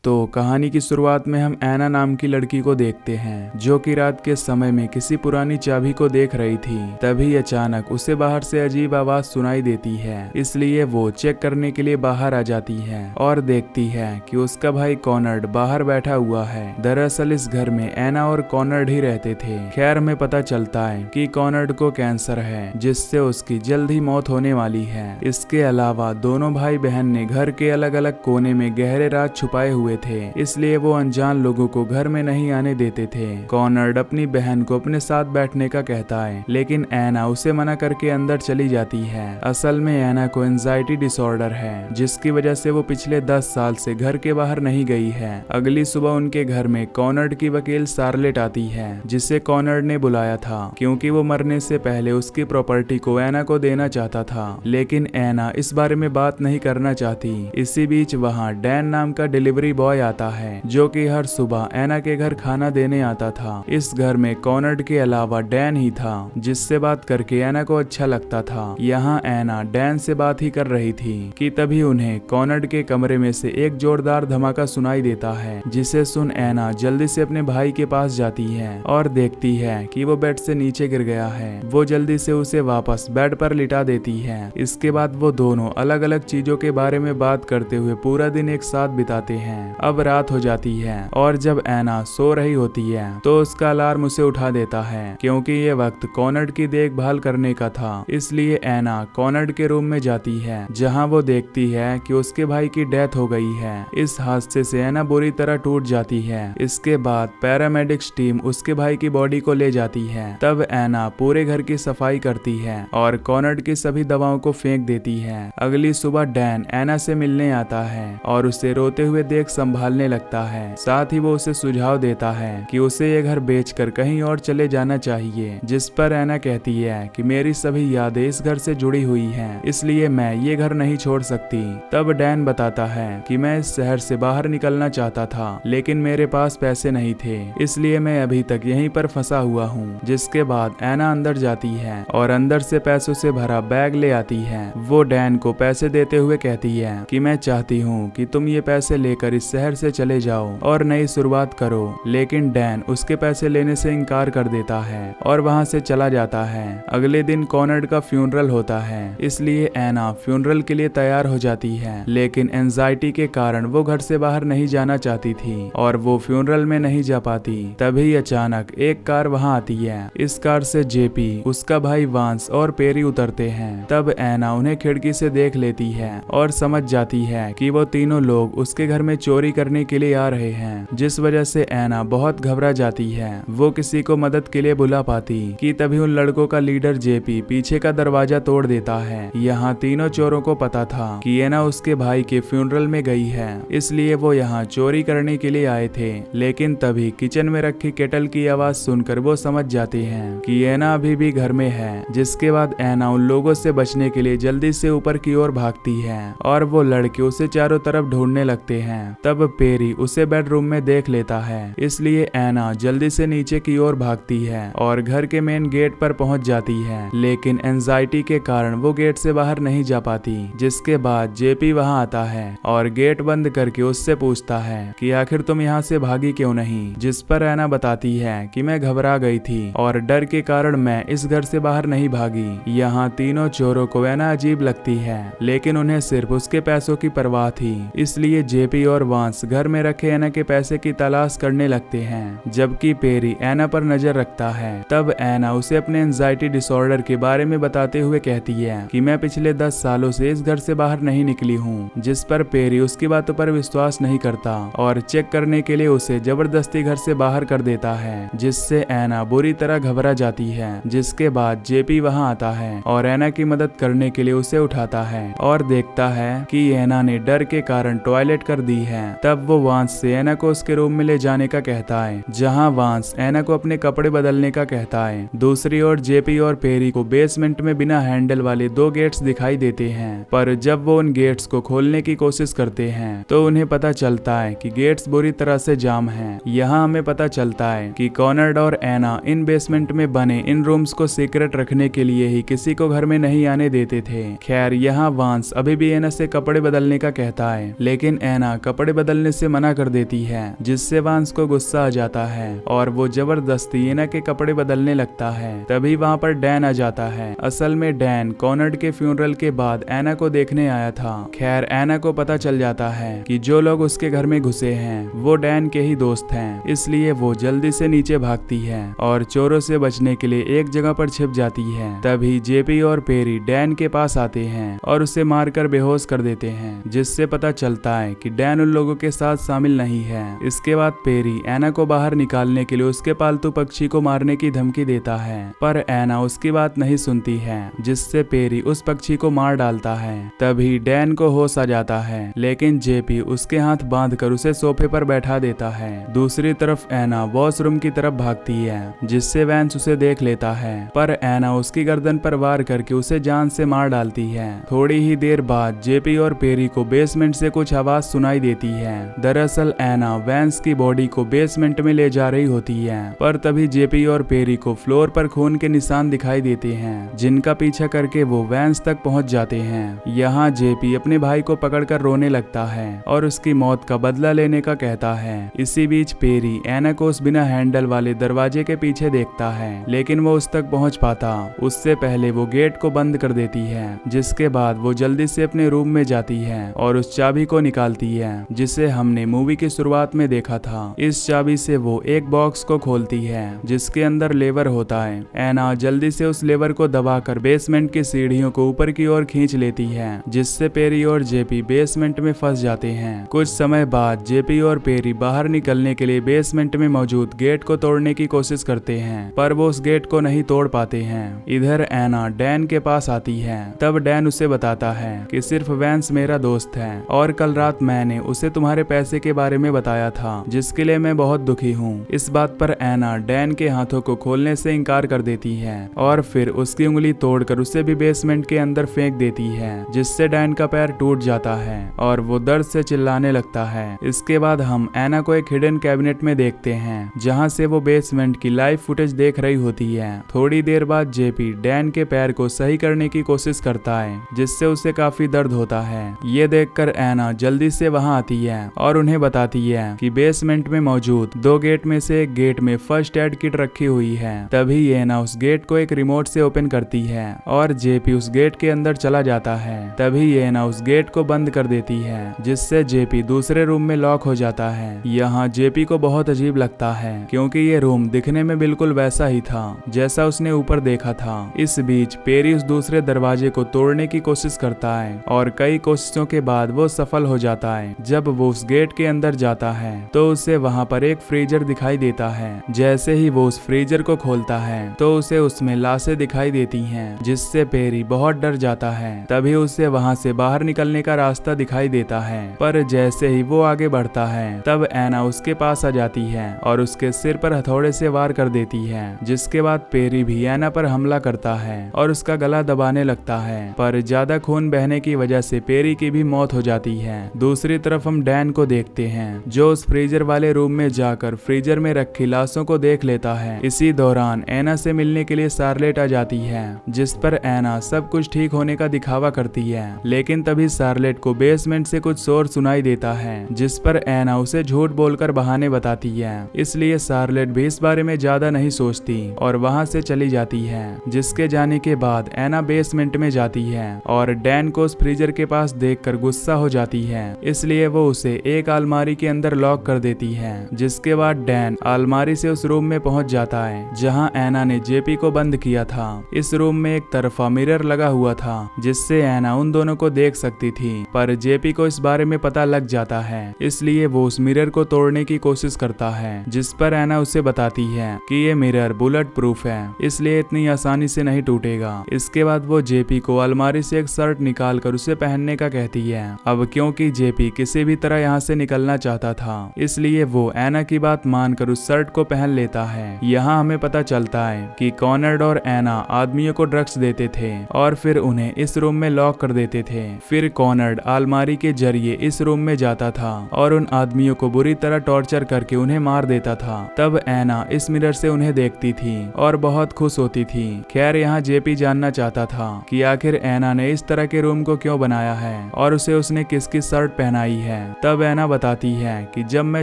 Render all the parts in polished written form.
दोस्तों, कहानी की शुरुआत में हम ऐना नाम की लड़की को देखते हैं जो कि रात के समय में किसी पुरानी चाबी को देख रही थी। तभी अचानक उसे बाहर से अजीब आवाज सुनाई देती है, इसलिए वो चेक करने के लिए बाहर आ जाती है और देखती है कि उसका भाई कॉनर्ड बाहर बैठा हुआ है। दरअसल इस घर में ऐना और कॉनर्ड ही रहते थे। खैर हमें पता चलता है कि कॉनर्ड को कैंसर है जिससे उसकी जल्द ही मौत होने वाली है। इसके अलावा दोनों भाई बहन ने घर के अलग अलग कोने में गहरे राज छुपाए हुए थे, इसलिए वो अनजान लोगों को घर में नहीं आने देते थे। कॉनर्ड अपनी बहन को अपने साथ बैठने का कहता है, लेकिन ऐना उसे मना करके अंदर चली जाती है। असल में ऐना को एंजाइटी डिसऑर्डर है जिसकी वजह से वो पिछले 10 साल से घर के बाहर नहीं गई है। अगली सुबह उनके घर में कॉनर्ड की वकील शार्लेट आती है जिसे कॉनर्ड ने बुलाया था क्योंकि वो मरने से पहले उसकी प्रॉपर्टी को ऐना को देना चाहता था, लेकिन ऐना इस बारे में बात नहीं करना चाहती। इसी बीच वहाँ डैन नाम का डिलीवरी बॉय आता है जो कि हर सुबह ऐना के घर खाना देने आता था। इस घर में कॉनर्ड के अलावा डैन ही था जिससे बात करके ऐना को अच्छा लगता था। यहाँ ऐना डैन से बात ही कर रही थी कि तभी उन्हें कॉनर्ड के कमरे में से एक जोरदार धमाका सुनाई देता है, जिसे सुन ऐना जल्दी से अपने भाई के पास जाती है और देखती है कि वो बेड से नीचे गिर गया है। वो जल्दी से उसे वापस बेड पर लिटा देती है। इसके बाद वो दोनों अलग अलग चीजों के बारे में बात करते हुए पूरा दिन एक साथ बिताते हैं। अब रात हो जाती है और जब ऐना सो रही होती है तो उसका अलार्म उसे उठा देता है क्योंकि ये वक्त कॉनर्ड की देखभाल करने का था। इसलिए ऐना कॉनर्ड के रूम में जाती है जहां वो देखती है कि उसके भाई की डेथ हो गई है। इस हादसे से ऐना बुरी तरह टूट जाती है। इसके बाद पैरामेडिक्स टीम उसके भाई की बॉडी को ले जाती है। तब ऐना पूरे घर की सफाई करती है और कॉनर्ड की सभी दवाओं को फेंक देती है। अगली सुबह डैन ऐना से मिलने आता है और उसे रोते हुए देख संभालने लगता है। साथ ही वो उसे सुझाव देता है कि उसे ये घर बेचकर कहीं और चले जाना चाहिए, जिस पर ऐना कहती है कि मेरी सभी यादें इस घर से जुड़ी हुई हैं, इसलिए मैं ये घर नहीं छोड़ सकती। तब डैन बताता है कि मैं इस शहर से बाहर निकलना चाहता था लेकिन मेरे पास पैसे नहीं थे, इसलिए मैं अभी तक यहीं पर फंसा हुआ हूँ। जिसके बाद ऐना अंदर जाती है और अंदर से पैसों से भरा बैग ले आती है। वो डैन को पैसे देते हुए कहती है कि मैं चाहती हूँ कि तुम ये पैसे लेकर इस शहर से चले जाओ और नई शुरुआत करो, लेकिन डैन उसके पैसे लेने से इनकार कर देता है और वहां से चला जाता है। अगले दिन कॉनर्ड का फ्यूनरल होता है, इसलिए ऐना फ्यूनरल के लिए तैयार हो जाती है, लेकिन एंजाइटी के कारण वो घर से बाहर नहीं जाना चाहती थी और वो फ्यूनरल में नहीं जा पाती। तभी अचानक एक कार वहां आती है। इस कार से जेपी, उसका भाई वांस और पेरी उतरते हैं। तब ऐना उन्हें खिड़की से देख लेती है और समझ जाती है कि वो तीनों लोग उसके घर में चोरी करने के लिए आ रहे हैं, जिस वजह से ऐना बहुत घबरा जाती है। वो किसी को मदद के लिए बुला पाती कि तभी उन लड़कों का लीडर जेपी पीछे का दरवाजा तोड़ देता है। यहाँ तीनों चोरों को पता था कि ऐना उसके भाई के फ्यूनरल में गई है, इसलिए वो यहाँ चोरी करने के लिए आए थे। लेकिन तभी किचन में रखी केटल की आवाज सुनकर वो समझ जाते हैं कि ऐना अभी भी घर में है। जिसके बाद ऐना उन लोगों से बचने के लिए जल्दी से ऊपर की ओर भागती है और वो लड़के उसे चारों तरफ ढूंढने लगते हैं। तब पेरी उसे बेडरूम में देख लेता है, इसलिए ऐना जल्दी से नीचे की ओर भागती है और घर के मेन गेट पर पहुंच जाती है, लेकिन एंजाइटी के कारण वो गेट से बाहर नहीं जा पाती। जिसके बाद जेपी वहां आता है और गेट बंद करके उससे पूछता है कि आखिर तुम यहाँ से भागी क्यों नहीं। जिस पर ऐना बताती है कि मैं घबरा गई थी और डर के कारण मैं इस घर से बाहर नहीं भागी। यहाँ तीनों चोरों को ऐना अजीब लगती है, लेकिन उन्हें सिर्फ उसके पैसों की परवाह थी, इसलिए जेपी और वांस घर में रखे ऐना के पैसे की तलाश करने लगते हैं। जबकि पेरी ऐना पर नजर रखता है। तब ऐना उसे अपने एंजाइटी डिसऑर्डर के बारे में बताते हुए कहती है कि मैं पिछले 10 सालों से इस घर से बाहर नहीं निकली हूँ। जिस पर पेरी उसकी बातों पर विश्वास नहीं करता और चेक करने के लिए उसे जबरदस्ती घर से बाहर कर देता है, जिससे ऐना बुरी तरह घबरा जाती है। जिसके बाद जेपी वहां आता है और ऐना की मदद करने के लिए उसे उठाता है और देखता है कि ऐना ने डर के कारण टॉयलेट कर दी है। तब वो वांस से ऐना को उसके रूम में ले जाने का कहता है, जहां वांस ऐना को अपने कपड़े बदलने का कहता है। दूसरी ओर जेपी और पेरी को बेसमेंट में बिना हैंडल वाले 2 गेट्स दिखाई देते हैं, पर जब वो उन गेट्स को खोलने की कोशिश करते हैं तो उन्हें पता चलता है कि गेट्स बुरी तरह से जाम हैं। यहाँ हमें पता चलता है कि कॉनर्ड और ऐना इन बेसमेंट में बने इन रूम्स को सीक्रेट रखने के लिए ही किसी को घर में नहीं आने देते थे। खैर यहाँ वांस अभी भी ऐना से कपड़े बदलने का कहता है, लेकिन ऐना कपड़े बदलने से मना कर देती है, जिससे वांस को गुस्सा आ जाता है और वो जबरदस्ती एना के कपड़े बदलने लगता है। तभी वहाँ पर डैन आ जाता है। असल में डैन कॉनर्ड के फ्यूनरल के बाद एना को देखने आया था। खैर एना को पता चल जाता है कि जो लोग उसके घर में घुसे हैं वो डैन के ही दोस्त हैं, इसलिए वो जल्दी से नीचे भागती है और चोरों से बचने के लिए एक जगह पर छिप जाती है। तभी जेपी और पेरी डैन के पास आते हैं और उसे मारकर बेहोश कर देते हैं, जिससे पता चलता है कि डैन उन लोगों के साथ शामिल नहीं है। इसके बाद पेरी एना को बाहर निकालने के लिए उसके पालतू पक्षी को मारने की धमकी देता है, पर एना उसकी बात नहीं सुनती है, जिससे पेरी उस पक्षी को मार डालता है। तभी डैन को होश आ जाता है, लेकिन जेपी उसके हाथ बांधकर उसे सोफे पर बैठा देता है। दूसरी तरफ एना वॉशरूम की तरफ भागती है, जिससे वैंस उसे देख लेता है, पर एना उसकी गर्दन पर वार करके उसे जान से मार डालती है। थोड़ी ही देर बाद जेपी और पेरी को बेसमेंट से कुछ आवाज सुनाई देती है। दरअसल एना वैंस की बॉडी को बेसमेंट में ले जा रही होती है, पर तभी जेपी और पेरी को फ्लोर पर खून के निशान दिखाई देते हैं, जिनका पीछा करके वो वैंस तक पहुंच जाते हैं। यहाँ जेपी अपने भाई को पकड़कर रोने लगता है और उसकी मौत का बदला लेने का कहता है। इसी बीच पेरी एना को उस बिना हैंडल वाले दरवाजे के पीछे देखता है, लेकिन वो उस तक पहुंच पाता उससे पहले वो गेट को बंद कर देती है, जिसके बाद वो जल्दी से अपने रूम में जाती है और उस चाबी को निकालती है, जिसे हमने मूवी की शुरुआत में देखा था। इस चाबी से वो एक बॉक्स को खोलती है, जिसके अंदर लेवर होता है। एना जल्दी से उस लेवर को दबाकर बेसमेंट की सीढ़ियों को ऊपर की ओर खींच लेती है, जिससे पेरी और जेपी बेसमेंट में फंस जाते हैं। कुछ समय बाद जेपी और पेरी बाहर निकलने के लिए बेसमेंट में मौजूद गेट को तोड़ने की कोशिश करते हैं, पर वो उस गेट को नहीं तोड़ पाते हैं। इधर एना डैन के पास आती है। तब डैन उसे बताता है कि सिर्फ वैंस मेरा दोस्त है और कल रात मैंने उसे तुम्हारे पैसे के बारे में बताया था, जिसके लिए मैं बहुत दुखी हूँ। इस बात पर एना डैन के हाथों को खोलने से इनकार कर देती है और फिर उसकी उंगली तोड़कर उसे भी बेसमेंट के अंदर फेंक देती है, जिससे डैन का पैर टूट जाता है और वो दर्द से चिल्लाने लगता है। इसके बाद हम एना को एक हिडन कैबिनेट में देखते हैं, जहाँ से वो बेसमेंट की लाइव फुटेज देख रही होती है। थोड़ी देर बाद जेपी डैन के पैर को सही करने की कोशिश करता है, जिससे उसे काफी दर्द होता है। ये देखकर एना जल्दी से वहां आती है और उन्हें बताती है कि बेसमेंट में मौजूद 2 गेट में से एक गेट में फर्स्ट एड किट रखी हुई है। तभी एना उस गेट को एक रिमोट से ओपन करती है और जेपी उस गेट के अंदर चला जाता है। तभी एना उस गेट को बंद कर देती है, जिससे जेपी दूसरे रूम में लॉक हो जाता है। यहाँ जेपी को बहुत अजीब लगता है, क्योंकि ये रूम दिखने में बिल्कुल वैसा ही था जैसा उसने ऊपर देखा था। इस बीच पेरी उस दूसरे दरवाजे को तोड़ने की कोशिश करता है और कई कोशिशों के बाद वो सफल हो जाता है। जब वो उस गेट के अंदर जाता है तो उसे वहाँ पर एक फ्रीजर दिखाई देता है। जैसे ही वो उस फ्रीजर को खोलता है तो उसे उसमें लाशें दिखाई देती हैं, जिससे पेरी बहुत डर जाता है। तभी उसे वहाँ से बाहर निकलने का रास्ता दिखाई देता है, पर जैसे ही वो आगे बढ़ता है तब एना उसके पास आ जाती है और उसके सिर पर हथौड़े से वार कर देती है, जिसके बाद पेरी भी एना पर हमला करता है और उसका गला दबाने लगता है, पर ज्यादा खून बहने की वजह से पेरी की भी मौत हो जाती है। दूसरी तरफ हम डैन को देखते हैं, जो उस फ्रीजर वाले रूम में जाकर फ्रीजर में रखी लाशों को देख लेता है। इसी दौरान एना से मिलने के लिए शार्लेट आ जाती है, जिस पर एना सब कुछ ठीक होने का दिखावा करती है, लेकिन तभी शार्लेट को बेसमेंट से कुछ शोर सुनाई देता है, जिस पर एना उसे झूठ बोलकर बहाने बताती है। इसलिए शार्लेट भी इस बारे में ज्यादा नहीं सोचती और वहां से चली जाती है। जिसके जाने के बाद एना बेसमेंट में जाती है और डैन को उस फ्रीजर के पास देखकर गुस्सा हो जाती है, इसलिए वो उसे एक अलमारी के अंदर लॉक कर देती है। जिसके बाद डैन अलमारी से उस रूम में पहुंच जाता है जहां एना ने जेपी को बंद किया था। इस रूम में एक तरफा मिरर लगा हुआ था, जिससे एना उन दोनों को देख सकती थी, पर जेपी को इस बारे में पता लग जाता है, इसलिए वो उस मिरर को तोड़ने की कोशिश करता है, जिस पर एना उसे बताती है कि ये मिरर बुलेट प्रूफ है, इसलिए इतनी आसानी से नहीं टूटेगा। इसके बाद वो जेपी को अलमारी से एक शर्ट निकाल कर उसे पहनने का कहती है। अब क्योंकि जेपी किसी भी तरह यहाँ से निकलना चाहता था, इसलिए वो एना की बात मानकर उस शर्ट को पहन लेता है। यहाँ हमें पता चलता है कि कॉनर्ड और एना आदमियों को ड्रग्स देते थे और फिर उन्हें इस रूम में लॉक कर देते थे। फिर कॉनर्ड अलमारी के जरिए इस रूम में जाता था और उन आदमियों को बुरी तरह टॉर्चर करके उन्हें मार देता था। तब एना इस मिरर से उन्हें देखती थी और बहुत खुश होती थी। खैर यहाँ जेपी जानना चाहता था कि आखिर एना ने इस तरह के रूम को क्यों बनाया है और उसे उसने किसकी शर्ट पहनाई है। तब ऐना बताती है कि जब मैं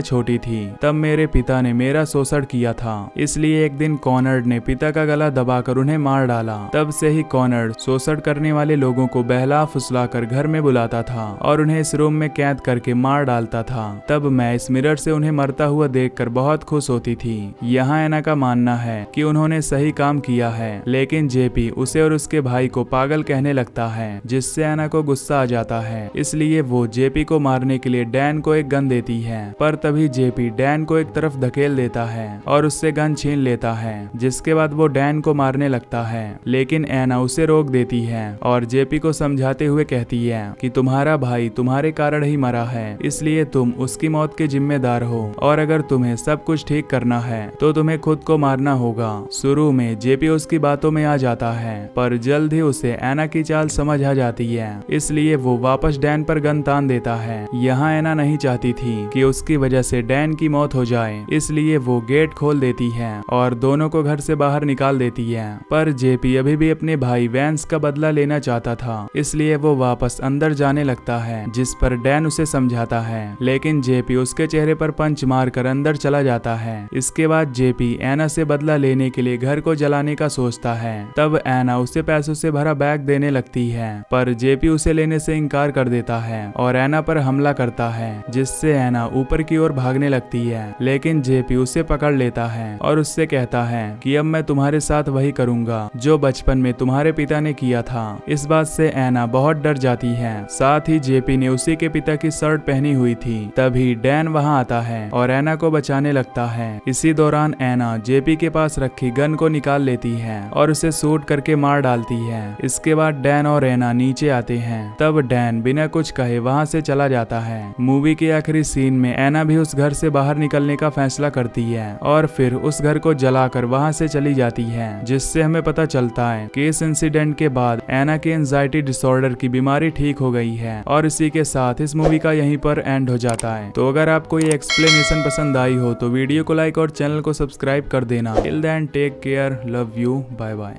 छोटी थी तब मेरे पिता ने मेरा शोषण किया था, इसलिए एक दिन कॉनर्ड ने पिता का गला दबाकर उन्हें मार डाला। तब से ही कॉनर्ड शोषण करने वाले लोगों को बहला फुसलाकर घर में बुलाता था और उन्हें इस रूम में कैद करके मार डालता था। तब मैं इस मिरर से उन्हें मरता हुआ देखकर बहुत खुश होती थी। यहाँ ऐना का मानना है कि उन्होंने सही काम किया है, लेकिन जेपी उसे और उसके भाई को पागल कहने लगता है, जिससे ऐना को गुस्सा आ जाता है। इसलिए वो जेपी को मारने के लिए डैन को एक गन देती है, पर तभी जेपी डैन को एक तरफ धकेल देता है और उससे गन छीन लेता है, जिसके बाद वो डैन को मारने लगता है। लेकिन ऐना उसे रोक देती है और जेपी को समझाते हुए कहती है कि तुम्हारा भाई तुम्हारे कारण ही मरा है, इसलिए तुम उसकी मौत के जिम्मेदार हो और अगर तुम्हें सब कुछ ठीक करना है तो तुम्हें खुद को मारना होगा। शुरू में जेपी उसकी बातों में आ जाता है, पर जल्द ही उसे ऐना की चाल समझ आ जाती है, इसलिए वो वापस डैन पर गन तान देता है। यहाँ ऐना नहीं चाहती थी कि उसकी वजह से डैन की मौत हो जाए, इसलिए वो गेट खोल देती है और दोनों को घर से बाहर निकाल देती है। पर जेपी अभी भी अपने भाई वैंस का बदला लेना चाहता था, इसलिए वो वापस अंदर जाने लगता है, जिस पर डैन उसे समझाता है, लेकिन जेपी उसके चेहरे पर पंच मारकर अंदर चला जाता है। इसके बाद जेपी ऐना से बदला लेने के लिए घर को जलाने का सोचता है। तब ऐना उसे पैसों से भरा बैग देने लगती है, पर जेपी उसे लेने से इनकार कर देता है और ऐना पर हमला करता है, जिससे ऐना ऊपर की ओर भागने लगती है। लेकिन जेपी उसे पकड़ लेता है और उससे कहता है कि अब मैं तुम्हारे साथ वही करूंगा जो बचपन में तुम्हारे पिता ने किया था। इस बात से ऐना बहुत डर जाती है। साथ ही जेपी ने उसी के पिता की शर्ट पहनी हुई थी। तभी डैन वहां आता है और ऐना को बचाने लगता है। इसी दौरान ऐना जेपी के पास रखी गन को निकाल लेती है और उसे शूट करके मार डालती है। इसके बाद डैन और ऐना नीचे आते हैं। तब डैन बिना कुछ कहे वहां से चला जाता है। मूवी के आखिरी सीन में ऐना भी उस घर से बाहर निकलने का फैसला करती है और फिर उस घर को जलाकर वहां से चली जाती है, जिससे हमें पता चलता है कि इस इंसिडेंट के बाद ऐना के एंजाइटी डिसऑर्डर की बीमारी ठीक हो गई है। और इसी के साथ इस मूवी का यहीं पर एंड हो जाता है। तो अगर आपको ये एक्सप्लेनेशन पसंद आई हो तो वीडियो को लाइक और चैनल को सब्सक्राइब कर देना। Till then take care, love you, bye bye.